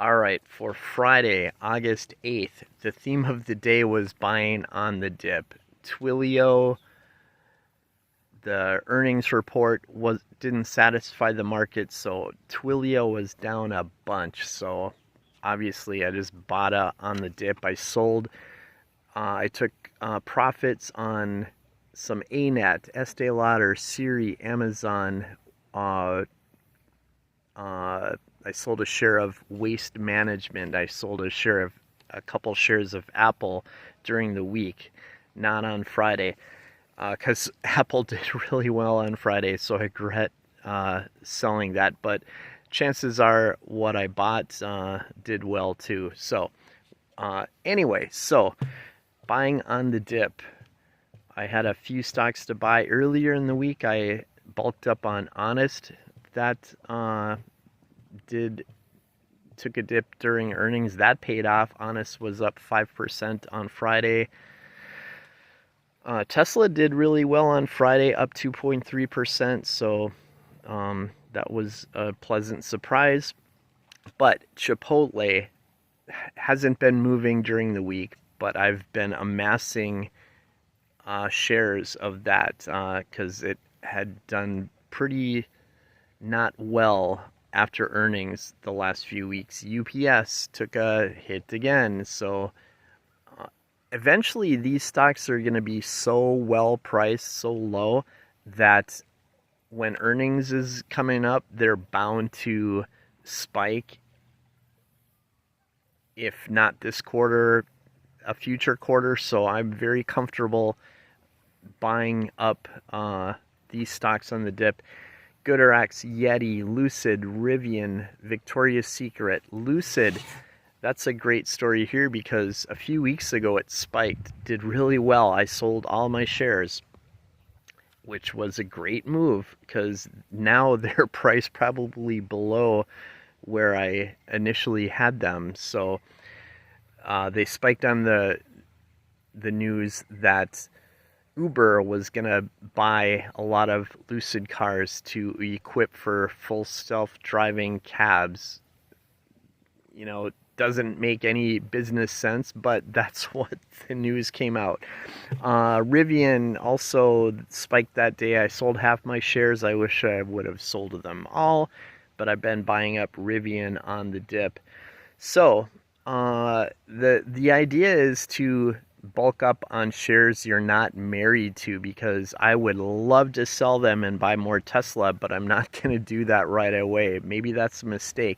All right, for Friday, August 8th, the theme of the day was buying on the dip. Twilio, the earnings report didn't satisfy the market, so Twilio was down a bunch. So obviously, I just bought on the dip. I sold. I took profits on some ANET, Estee Lauder, Siri, Amazon. I sold a share of Waste Management. I sold a couple shares of Apple during the week, not on Friday, because Apple did really well on Friday, so I regret selling that. But chances are what I bought did well too. So anyway, so buying on the dip. I had a few stocks to buy earlier in the week. I bulked up on Honest. That took a dip during earnings. That paid off. Honest was up 5% on Friday. Tesla did really well on Friday, up 2.3%. So that was a pleasant surprise. But Chipotle hasn't been moving during the week, but I've been amassing shares of that because it had done pretty not well after earnings the last few weeks. UPS took a hit again, so eventually these stocks are going to be so well priced, so low, that when earnings is coming up, they're bound to spike. If not this quarter, a future quarter. So I'm very comfortable buying up these stocks on the dip. GoodRx, YETI, Lucid, RIVN, Victoria's Secret. Lucid, that's a great story here because a few weeks ago it spiked, did really well. I sold all my shares, which was a great move because now they're priced probably below where I initially had them. So they spiked on the news that Uber was going to buy a lot of Lucid cars to equip for full self-driving cabs. You know, it doesn't make any business sense, but that's what the news came out. RIVN also spiked that day. I sold half my shares. I wish I would have sold them all, but I've been buying up RIVN on the dip. So the idea is to bulk up on shares you're not married to, because I would love to sell them and buy more Tesla, but I'm not going to do that right away. Maybe that's a mistake.